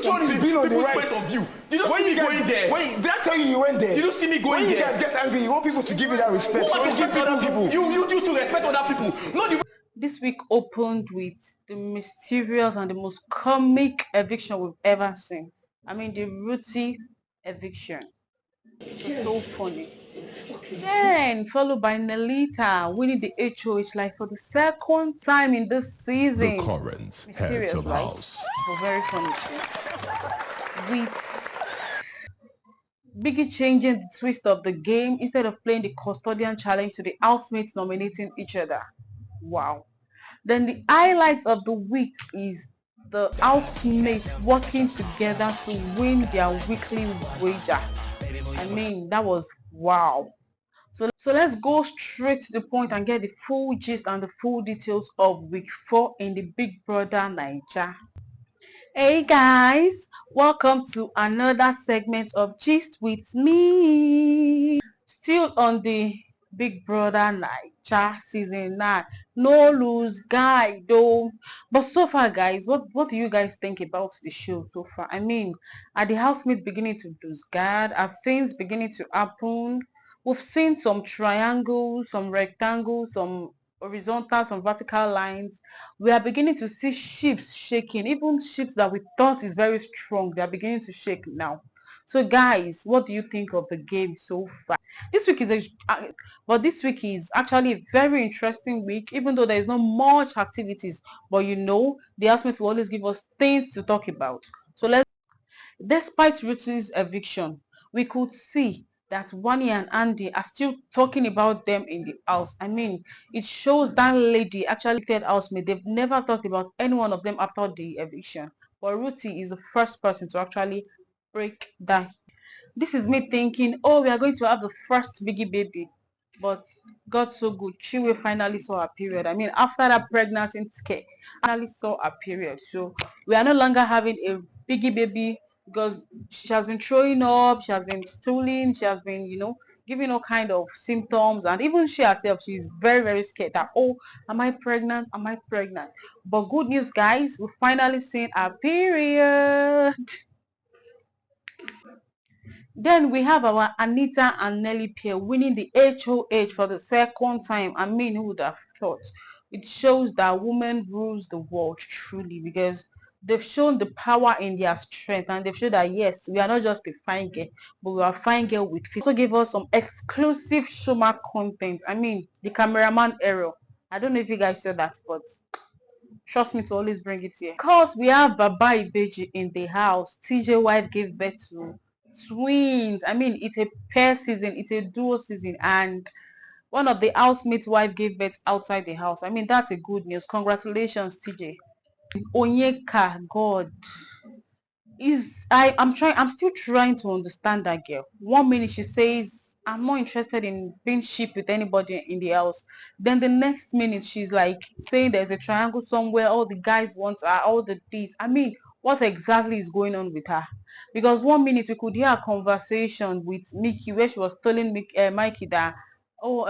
Which one is being on the right? Point of view. Did you see me going there? Wait, did I tell you went there? Did you see me going there? When you guys get angry, you want people to give you that respect. Who want to respect other people? You do to respect other people. Not the. This week opened with the mysterious and the most comic eviction we've ever seen. I mean, the Ruthie eviction. It was so funny. Then followed by Nelita winning the HOH like for the second time in this season. The current Mysterious, heads of right? house. So very funny too. With Biggie changing the twist of the game, instead of playing the custodian challenge to the housemates nominating each other. Wow. Then the highlight of the week is the housemates working together to win their weekly wager. I mean, that was wow. So let's go straight to the point and get the full gist and the full details of week 4 in the Big Brother Naija. Hey guys, welcome to another segment of Gist with me. Still on the Big Brother Naija season 9. No lose guide though. But so far guys, what do you guys think about the show so far? I mean, are the housemates beginning to lose guard? Are things beginning to happen? We've seen some triangles, some rectangles, some horizontal, some vertical lines. We are beginning to see ships shaking. Even ships that we thought is very strong, they are beginning to shake now. So guys, what do you think of the game so far? This week is this week is actually a very interesting week, even though there is not much activities. But you know, the housemates will always give us things to talk about. So despite Ruthie's eviction, we could see that Wani and Andy are still talking about them in the house. I mean, it shows that lady actually said housemate. They've never talked about any one of them after the eviction. But Ruthie is the first person to actually break that. This is me thinking, oh, we are going to have the first Biggie baby. But God so good, Chiwe finally saw her period. I mean, after that pregnancy scare, finally saw her period. So we are no longer having a Biggie baby because she has been throwing up, she has been stooling, she has been, giving all kind of symptoms, and even she herself, she's very, very scared that, oh, am I pregnant? Am I pregnant? But good news, guys, we finally seen her period. Then we have our Anita and Nelly pair winning the HOH for the second time. I mean, who would have thought? It shows that women rules the world truly, because they've shown the power in their strength, and they've shown that yes, we are not just a fine girl, but we are a fine girl with face. Also gave us some exclusive Shoma content. I mean, the cameraman error. I don't know if you guys said that, but trust me to always bring it here. Of course, we have Baba Ibeji in the house. TJ wife gave birth to twins. I mean, it's a pair season, it's a duo season, and one of the housemates' wife gave birth outside the house. I mean, that's a good news. Congratulations, TJ. Onyeka, God, I'm still trying to understand that girl. 1 minute she says I'm not interested in being shipped with anybody in the house. Then the next minute she's like saying there's a triangle somewhere, all the guys want her, all the dates. I mean, what exactly is going on with her? Because 1 minute we could hear a conversation with Mickey where she was telling Mikey that, oh,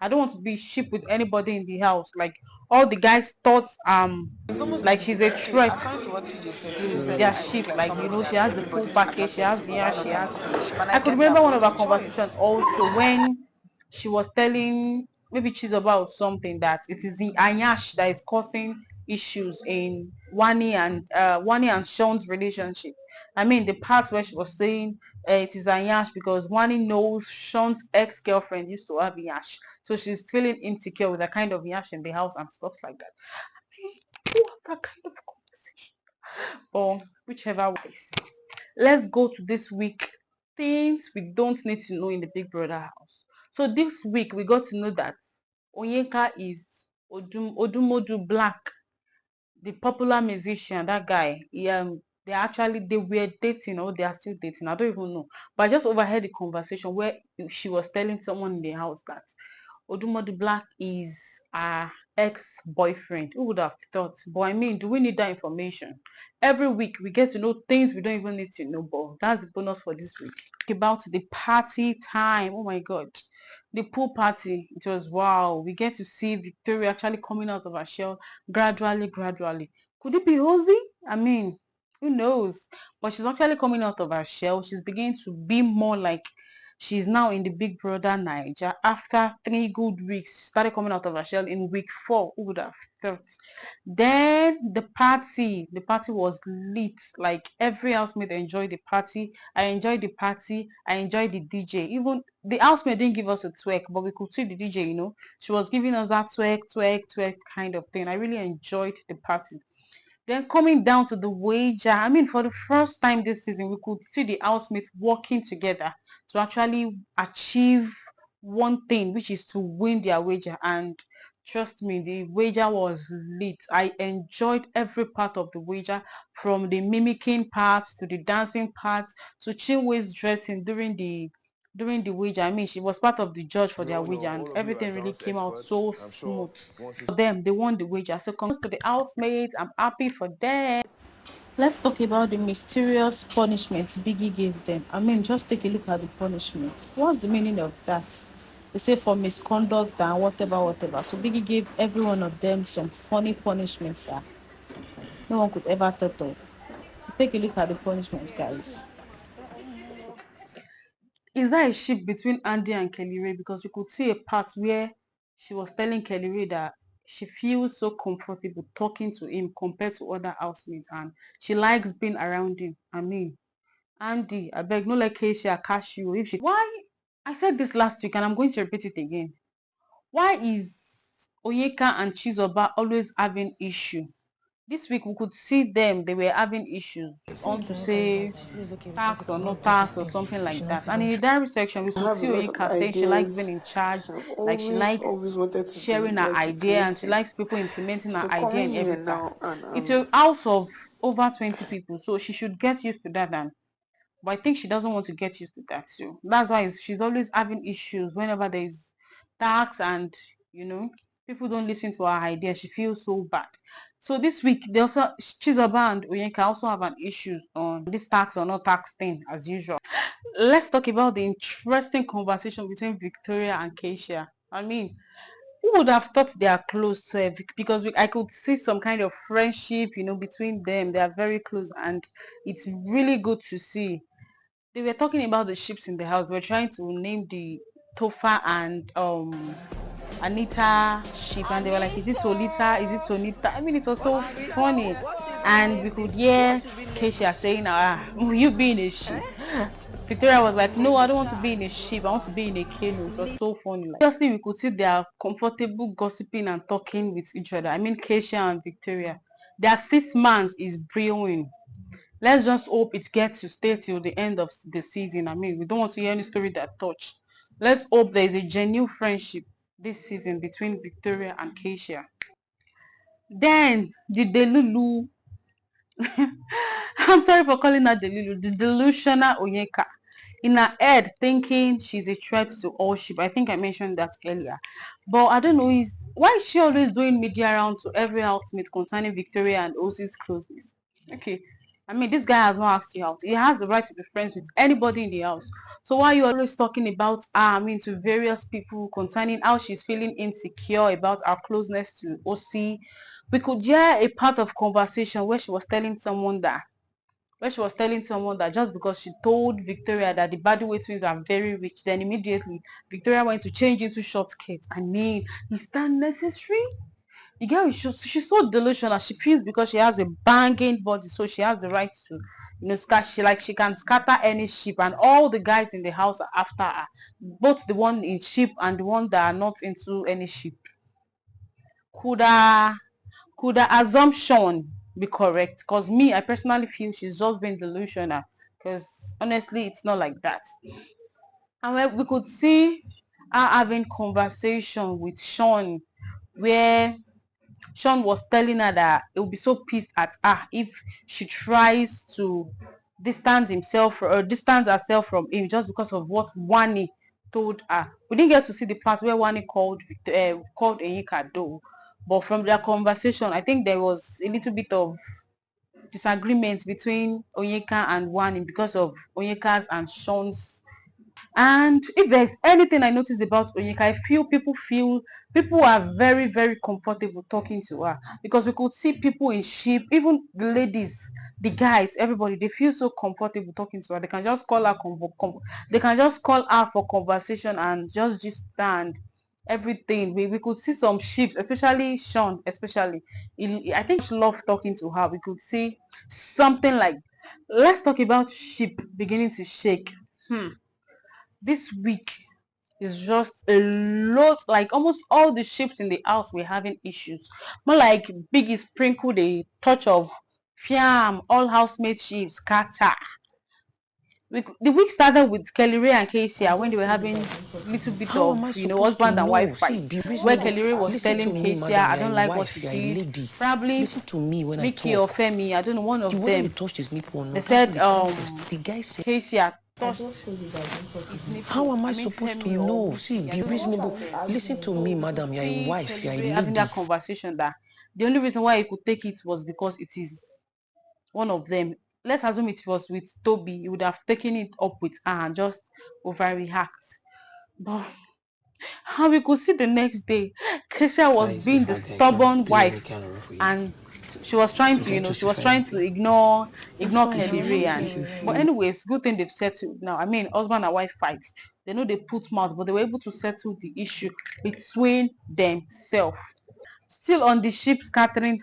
I don't want to be shipped with anybody in the house. Like all the guys thought like she's a threat to their ship. Like she has the full package, she has she has. I could remember one of our conversations also when she was telling maybe she's about something that it is the Anyash that is causing issues in Wani and Sean's relationship. I mean, the part where she was saying it is Anyash because Wani knows Sean's ex-girlfriend used to have Yash, so she's feeling insecure with a kind of Yash in the house and stuff like that. I mean, what kind of conversation? Or whichever way. Let's go to this week. Things we don't need to know in the Big Brother house. So this week we got to know that Onyeka is Odumodu Black, the popular musician. That guy, they were dating, or they are still dating. I don't even know. But I just overheard the conversation where she was telling someone in the house that Odumodu Black is her ex-boyfriend. Who would have thought? But I mean, do we need that information? Every week we get to know things we don't even need to know, but that's the bonus for this week. About the party time. Oh my god. The pool party, it was wow. We get to see Victoria actually coming out of her shell gradually. Could it be Rosie? I mean, Who knows? But she's actually coming out of her shell. She's beginning to be more like she's now in the Big Brother Naija. After 3 good weeks, she started coming out of her shell in week 4. Who would have thought? Then the party was lit. Like every housemate enjoyed the party. I enjoyed the party. I enjoyed the DJ. Even the housemate didn't give us a twerk, but we could see the DJ. She was giving us that twerk, twerk, twerk kind of thing. I really enjoyed the party. Then coming down to the wager, I mean, for the first time this season, we could see the housemates working together to actually achieve one thing, which is to win their wager. And trust me, the wager was lit. I enjoyed every part of the wager, from the mimicking parts to the dancing parts to Chinwe's dressing during the wager. I mean, she was part of the judge for We their all wager, know and all of you are everything really dance came out experts. so I'm sure smooth once for them. They won the wager. So congrats to the housemates. I'm happy for them. Let's talk about the mysterious punishment Biggie gave them. I mean, just take a look at the punishment. What's the meaning of that? They say for misconduct and whatever, whatever. So Biggie gave every one of them some funny punishments that no one could ever thought of. So take a look at the punishment, guys. Is there a shift between Andy and Kelly Ray? Because you could see a part where she was telling Kelly Ray that she feels so comfortable talking to him compared to other housemates, and she likes being around him. I mean, Andy, I beg, no like Casey, I catch you. If she, why? I said this last week, and I'm going to repeat it again. Why is Oyeka and Chizoba always having issue? This week we could see them; they were having issues on to say tax or no tax or something like that. And in the diary section, we I could have a see lot of Oyinka saying she likes being ideas. in charge, I've like she always likes wanted to be sharing her like a idea and she creative. likes people implementing her So idea coming in every here now task. and It's a house of over 20 people, so she should get used to that. And but I think she doesn't want to get used to that too. That's why she's always having issues whenever there's tax and people don't listen to her idea. She feels so bad. So this week they also Chizoba and Oyenka also have an issue on this tax or not tax thing as usual. Let's talk about the interesting conversation between Victoria and Keisha. I mean, who would have thought they are close to because I could see some kind of friendship, between them. They are very close, and it's really good to see. They were talking about the ships in the house. We're trying to name the Tofa and Anita ship, and they were like, "Is it Tolita? Is it Tonita?" I mean, it was so funny, and we could hear Keisha saying, "Ah, will you be in a ship?" Victoria was like, "No, I don't want to be in a ship. I want to be in a canoe." It was so funny. Like, obviously, we could see they are comfortable gossiping and talking with each other. I mean, Keisha and Victoria. Their 6 months is brewing. Let's just hope it gets to stay till the end of the season. I mean, we don't want to hear any story that touch. Let's hope there is a genuine friendship this season between Victoria and Keisha. Then the Delulu, I'm sorry for calling her Delulu, the delusional Onyeka, in her head thinking she's a threat to all sheep. I think I mentioned that earlier. But I don't know, why is she always doing media round to every housemate concerning Victoria and Ozzy's closeness? Okay. I mean, this guy has not asked you out. He has the right to be friends with anybody in the house. So why are you always talking about her, I mean, to various people concerning how she's feeling insecure about our closeness to OC? We could hear a part of conversation where she was telling someone that just because she told Victoria that the Badway twins are very rich, then immediately Victoria went to change into short skirts. I mean, is that necessary? The girl is she's so delusional. She feels because she has a banging body, so she has the right to, she can scatter any ship, and all the guys in the house are after her, both the one in ship and the one that are not into any ship. Could a could the assumption be correct? Because me, I personally feel she's just being delusional. Because honestly, it's not like that. And we could see her having conversation with Sean, where Sean was telling her that he will be so pissed at her if she tries to distance herself from him just because of what Wani told her. We didn't get to see the part where Wani called Enyika though, but from their conversation, I think there was a little bit of disagreement between Onyeka and Wani because of Onyeka's and Sean's. And if there's anything I notice about Onyeka, I feel people are very, very comfortable talking to her, because we could see people in ship, even the ladies, the guys, everybody, they feel so comfortable talking to her. They can just call her they can just call her for conversation and just stand everything. We could see some ships, especially Sean, especially. I think she loved talking to her. We could see something like, let's talk about ship beginning to shake. This week is just a lot, like almost all the ships in the house were having issues. More like Biggie sprinkled a touch of fiam, all housemate ships scatter. The week started with Kelly Ray and Keisha when they were having little bit How of, am I supposed to husband and wife know? fight, See, be where reasonable. Kelly Ray was Listen to telling me, Keisha, madam. I You're don't a like what wife. she You're a did. lady. Probably Listen to me when Mickey I or talk. Femi, I don't know, one of Whether you them. touched his nipple or They not, said that's not the contest. The guy said, Keisha touched his how nipple. am I I mean supposed to Femi or know? See, Mickey, I be don't know, one reasonable. of them. Listen to So me, we could madam. You're a see wife. Kelly You're a Ray having lady. that conversation, that the only reason why he could take it was because it is one of them. Let's assume it was with Toby, he would have taken it up with her and just overreact. But how we could see the next day, Kesha was Guys, the being the fact that I can't stubborn play any wife, kind of referee. and she was trying You to, can't she was justify trying to anything. ignore Kelly If you Ray. feel, And if you but feel, anyways, good thing they've settled now. I mean, husband and wife fights, they know they put mouth, but they were able to settle the issue between themselves. Still on the ship scattering.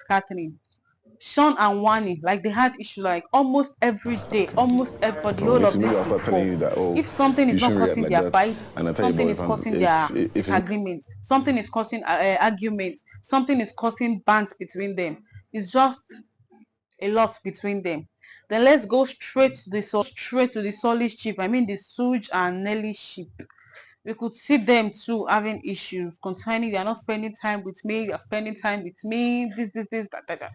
Sean and Wani, like they had issue like almost every day, for the whole Maybe, of maybe this I'll week. start telling you that, oh, If something you is not shouldn't react causing like their that. fights, And I tell you, something bro, is causing their if it's disagreements, something is causing arguments, something is causing bants between them. It's just a lot between them. Then let's go straight to the solid ship. I mean the Suge and Nelly ship. We could see them too having issues concerning, they are not spending time with me, they are spending time with me, this, that.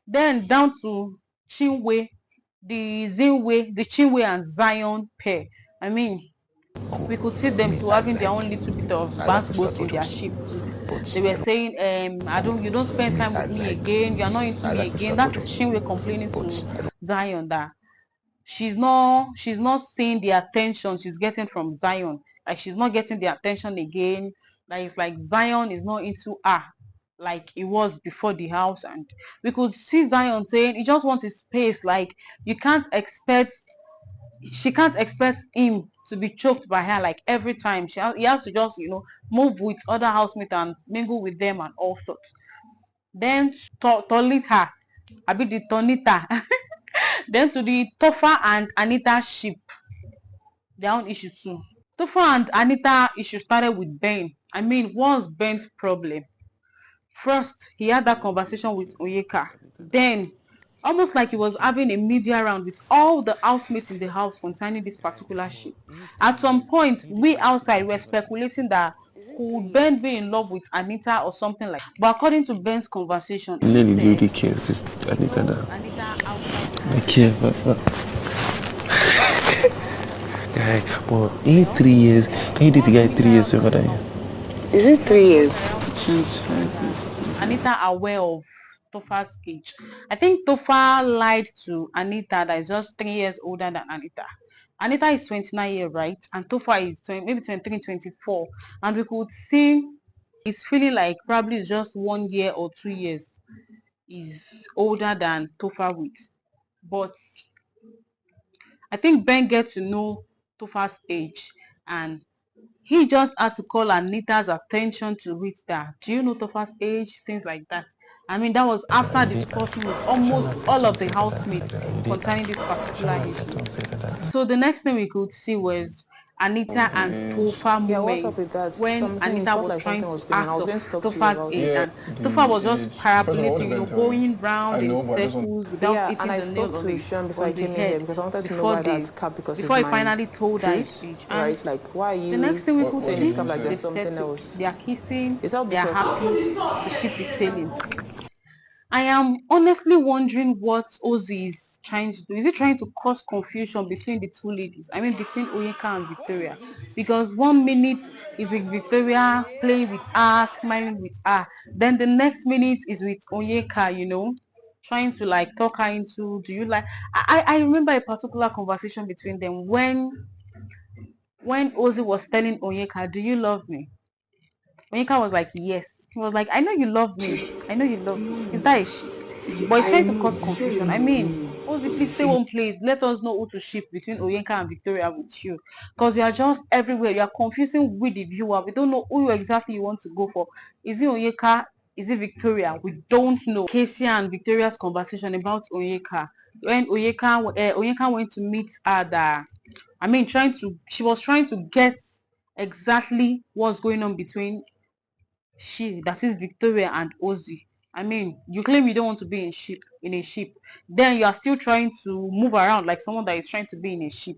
Then down to Chinwe, the Chinwe and Zion pair. I mean, we could see them too having their own little bit of I like to basketballs start in their touch ship too. but They were saying, you don't spend time I with me like, again, you are not into I me like to again. start That touch is Chinwe complaining but to I don't. Zion that she's not seeing the attention she's getting from Zion. Like she's not getting the attention again. Like it's like Zion is not into her like it was before the house. And we could see Zion saying he just wants his space. Like you can't expect she can't expect him to be choked by her like every time. He has to just, move with other housemates and mingle with them and all sorts. Then Tolita, I be the Tonita. Then to the Tofa and Anita ship, their own issue too. Tofa and Anita issue started with Ben. I mean, what's Ben's problem? First, he had that conversation with Oyeka. Then, almost like he was having a media round with all the housemates in the house concerning this particular ship. At some point, we outside were speculating that could Ben be in love with Anita or something like that. But according to Ben's conversation, he Nelly said really cares. It's he Anita knows now. Anita outside the I house. care, but guy, but in 3 years, can you date the guy 3 years over there? Is it 3 years? Anita aware of Tofa's age. I think Tofa lied to Anita that is just 3 years older than Anita. Anita is 29 years, right? And Tofa is maybe 23, 24. And we could see he's feeling like probably it's just 1 year or 2 years is older than Tofa with. But I think Ben gets to know Tofa's age, and he just had to call Anita's attention to it that, do you know Tofa's age? Things like that. I mean, that was after discussing with almost all of the housemates concerning this particular issue. So the next thing we could see was Anita and Tofa Yeah, what's moment up with that? when Something, it Anita felt was like trying something to was going on. I ask was of going to talk to you Tofa's about age, it. and Tofa was just parabolating, going round I in know, but I just want. circles without Yeah, hitting and I the nail spoke on to Sean before I the came in head here because I wanted to know before why that's cap because it's he my finally told her his truth, age. And right? Like, why are the next you thing we could saying see, it's cap like they've there's something settled. else? They are kissing, Is that they are because happy, the ship is sailing. I am honestly wondering what Ozzy is trying to do. Is he trying to cause confusion between the two ladies? I mean, between Oyinka and Victoria. Because 1 minute is with Victoria, playing with her, smiling with her. Then the next minute is with Oyinka, trying to like talk her into, do you like... I remember a particular conversation between them when when Ozzy was telling Onyeka, "Do you love me?" Onyeka was like, "Yes." He was like, "I know you love me. I know you love me. Is that a ship?" But he's trying to cause confusion. I mean, Ozzy, please say one place. Let us know who to ship between Onyeka and Victoria with you. Because you are just everywhere. You are confusing with the viewer. We don't know who exactly you want to go for. Is it Onyeka? Is it Victoria? We don't know. Casey and Victoria's conversation about Onyeka. When Onyeka went to meet Ada, I mean, she was trying to get exactly what's going on between that is Victoria and Ozzy. I mean, you claim you don't want to be in a ship, then you are still trying to move around like someone that is trying to be in a ship.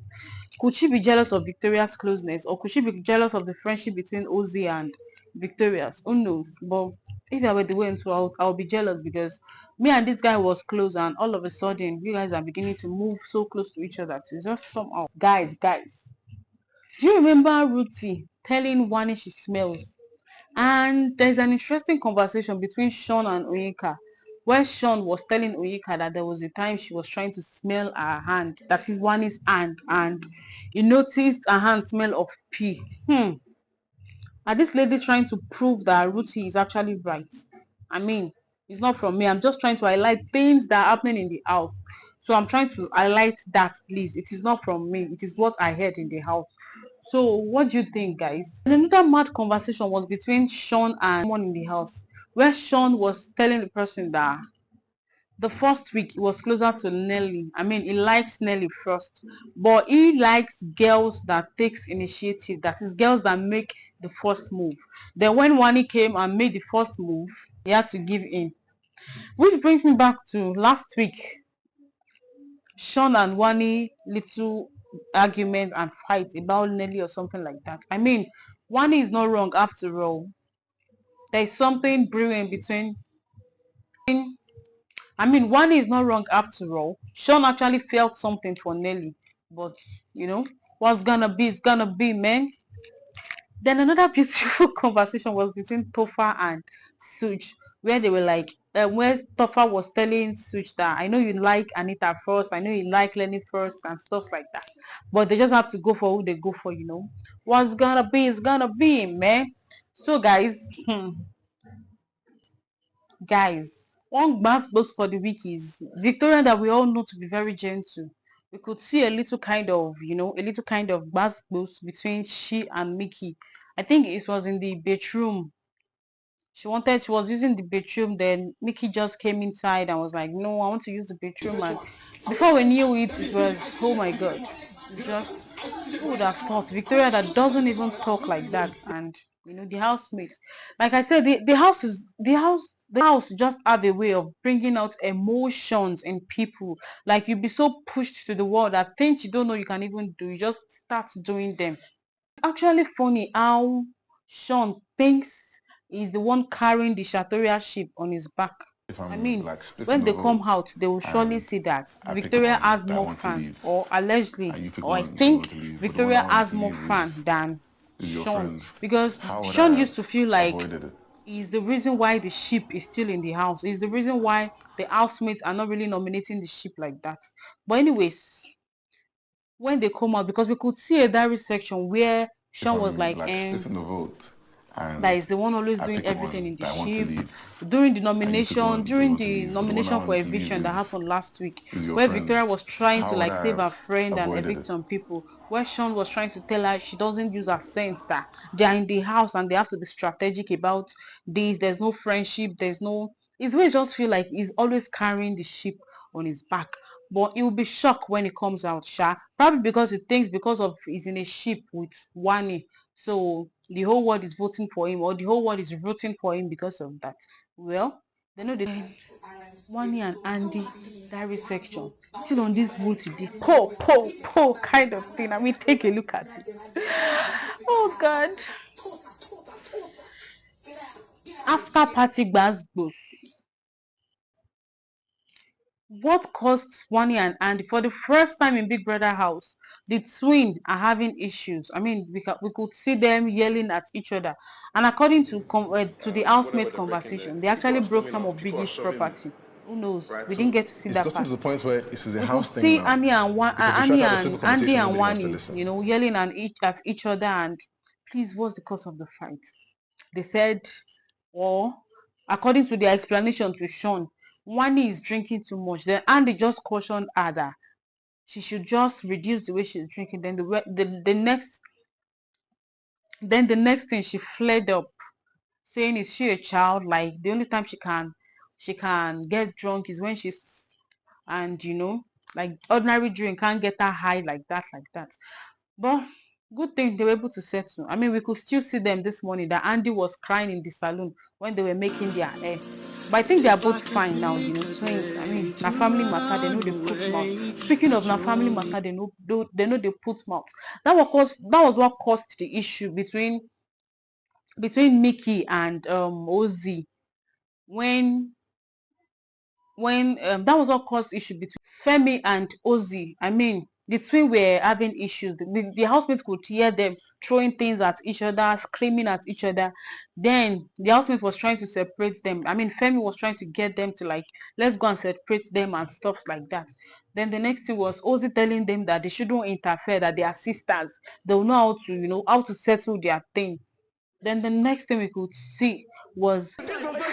Could she be jealous of Victoria's closeness, or could she be jealous of the friendship between Ozzy and Victoria's? Who knows? But if I were the way into, I'll be jealous because me and this guy was close, and all of a sudden, you guys are beginning to move so close to each other. It's just somehow, guys. Do you remember Ruthie telling Wani she smells? And there's an interesting conversation between Sean and Onyeka, where Sean was telling Onyeka that there was a time she was trying to smell her hand, that is Wani's hand, and he noticed her hand smell of pee. Are this lady trying to prove that Ruthie is actually right? I mean, it's not from me. I'm just trying to highlight things that are happening in the house. So I'm trying to highlight that, please. It is not from me. It is what I heard in the house. So what do you think, guys? And another mad conversation was between Sean and someone in the house, where Sean was telling the person that the first week he was closer to Nelly. I mean, he likes Nelly first, but he likes girls that takes initiative. That is, girls that make the first move. Then when Wani came and made the first move, he had to give in. Which brings me back to last week. Sean and Wani little argument and fight about Nelly or something like that. I mean, Wani is not wrong after all. There is something brewing between. I mean, Wani is not wrong after all. Sean actually felt something for Nelly, but what's gonna be is gonna be, man. Then another beautiful conversation was between Tofa and Suj, where they were like, where Tofa was telling Suj that I know you like Anita first, I know you like Lenny first, and stuff like that. But they just have to go for who they go for. What's gonna be is gonna be, man. So, guys, one gbas boast for the week is Victoria that we all know to be very gentle. We could see a little kind of, gbas boast between she and Mickey. I think it was in the bedroom. She was using the bedroom, then Mickey just came inside and was like, "No, I want to use the bedroom." And before we knew it, it was, oh my god. It's just, who would have thought? Victoria that doesn't even talk like that, and the housemates. Like I said, the house just have a way of bringing out emotions in people. Like you be so pushed to the wall that things you don't know you can even do, you just start doing them. It's actually funny how Sean thinks he's the one carrying the Shatoria ship on his back. If I I'm mean, like splitting when the they come vote out, they will surely and see that I pick Victoria one has that I more want to fans, leave, or allegedly, and you pick or I one that you think want to leave, but the one I Victoria want has to more leave fans than is your Sean, friend. because How would Sean I used have to feel like avoided it? he's the reason why the ship is still in the house. He's the reason why the housemates are not really nominating the ship like that. But anyways, when they come out, because we could see a diary section where If Sean was I'm like, like splitting the vote that and is the one always I doing pick everything one in the that I want to ship. leave, During the and you pick nomination, one that you during want to the leave, but the one I nomination for want to leave eviction that happened last week, is your where friend. Victoria was trying to How would like I save her have friend and avoided evict it? some people, where Sean was trying to tell her she doesn't use her sense, that they are in the house and they have to be strategic about this. There's no friendship, there's no. It's really just feel like he's always carrying the ship on his back. But he will be shocked when it comes out, Sha. Probably because he thinks because of he's in a ship with Wani, so the whole world is voting for him, or the whole world is rooting for him because of that. Well, they know the Wani and Andy diary section still on this wood today. Po kind of thing. I mean, take a look at it. Oh God. After party gbas. What caused Wani and Andy for the first time in Big Brother house? The twin are having issues. I mean, we could see them yelling at each other. And according to the housemates conversation, they actually broke some of Biggie's property. Who knows? Right. We So didn't get to see it's that gotten part. to the point where this is a We house could thing see now. Annie and Because they try to have a civil Andy conversation, and nobody wants to Wani, listen. you know, yelling at each other. And please, what's the cause of the fight? They said, or according to their explanation to Sean, Wani is drinking too much. Then Andy just cautioned her that she should just reduce the way she's drinking. Then the next thing, she flared up, saying, is she a child? Like, the only time she can get drunk is when she's, and you know, like ordinary drink can't get her high like that. But good thing they were able to settle. I mean, we could still see them this morning that Andy was crying in the saloon when they were making their hair. But I think they are both fine now, you know, twins. I mean, na family matter, they know they put mouth. Speaking of na family matter, they know they put mouth. That was what caused the issue between Mickey and Ozzy when that was what caused issue between Femi and Ozzy. I mean, the twin were having issues. The housemates could hear them throwing things at each other, screaming at each other. Then the housemate was trying to separate them. I mean, Femi was trying to get them to, like, let's go and separate them and stuff like that. Then the next thing was Ozzy telling them that they shouldn't interfere, that they are sisters. They'll know how to, you know, how to settle their thing. Then the next thing we could see was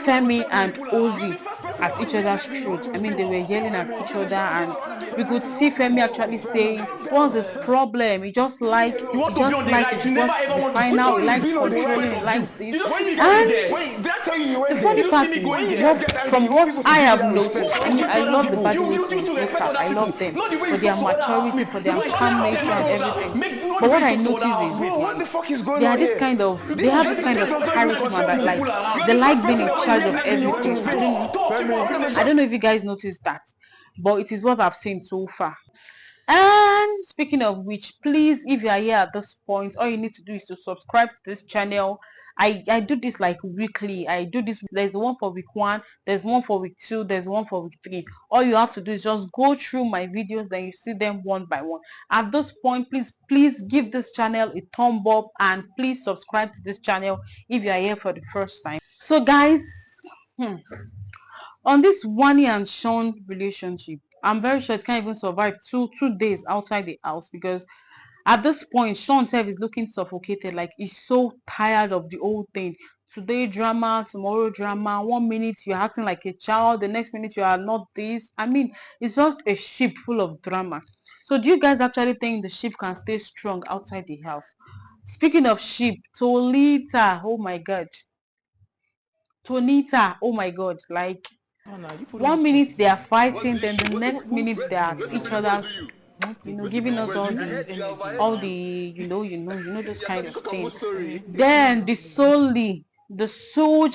Femi and Ozzy at each other's throat. I mean, they were yelling at each other, and we could see Femi actually saying, "What's his problem? He just like You want to be on the right, you never ever the want to see final. He me likes being on the controlling. right. He likes this." You don't see me going And there. Wait, did I tell you you the went funny there? part see me is, going there. from what I have noticed, Who I mean, respect I other love the people? badminton You to respect broadcast. other I love people. them Not the way for you their talk to other maturity, housemates. for their You talk calm to nature them and because, everything. not But the what way I you talk to other notice is, Bro, what the fuck is going they on are here? this kind of This charisma that, like, they like being in charge of everything. I don't know. I don't know if you guys noticed that, but it is what I've seen so far. And speaking of which, please, if you are here at this point, all you need to do is to subscribe to this channel. I do this like weekly. I do this. There's one for week 1, there's one for week 2, there's one for week 3. All you have to do is just go through my videos, then you see them one by one. At this point, please give this channel a thumb up, and please subscribe to this channel if you are here for the first time. So guys, on this Wani and Sean relationship, I'm very sure it can't even survive two days outside the house, because at this point Sean self is looking suffocated. Like, he's so tired of the whole thing. Today drama, tomorrow drama. 1 minute you're acting like a child, the next minute you are not this. I mean, it's just a ship full of drama. So do you guys actually think the ship can stay strong outside the house? Speaking of ship, Tolita, oh my god, Tonita, oh my god, like, 1 minute they are fighting, then the next minute they are at each other's, you know, giving us all the those kind of things. Then the Solj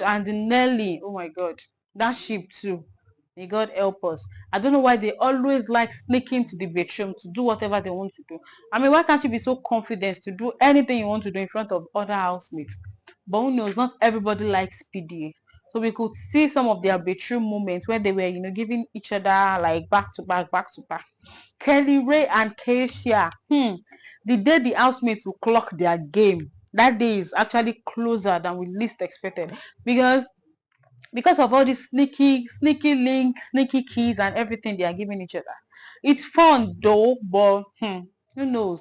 and the Nelly, oh my god, that ship too. May God help us. I don't know why they always like sneaking to the bedroom to do whatever they want to do. I mean, why can't you be so confident to do anything you want to do in front of other housemates? But who knows, not everybody likes PDA. So we could see some of their bedroom moments where they were, you know, giving each other like back to back, back to back. Kelly Ray and Keisha, the day the housemates will clock their game, that day is actually closer than we least expected, because of all these sneaky link, sneaky keys and everything they are giving each other. It's fun though, but who knows?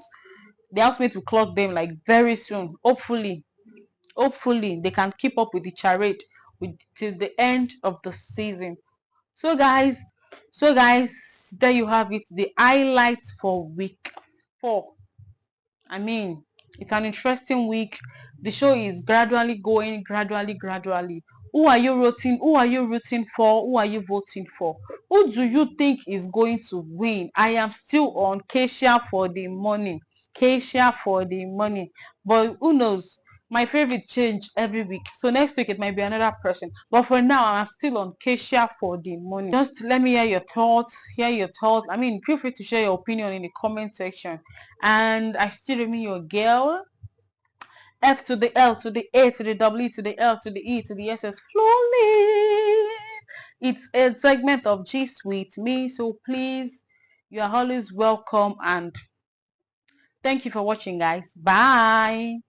The housemates will clock them like very soon. Hopefully they can keep up with the charade till the end of the season. So guys, there you have it, the highlights for week 4. I mean, it's an interesting week. The show is gradually going, gradually. Who are you rooting for? Who are you voting for? Who do you think is going to win? I am still on Keisha for the money. Keisha for the money. But who knows? My favorite change every week. So next week it might be another person. But for now, I'm still on Keisha for the money. Just let me hear your thoughts. I mean, feel free to share your opinion in the comment section. And I still remain your girl. F to the L to the A to the W to the L to the E to the SS Flawless. It's a segment of G Suite Me. So please, you are always welcome. And thank you for watching, guys. Bye.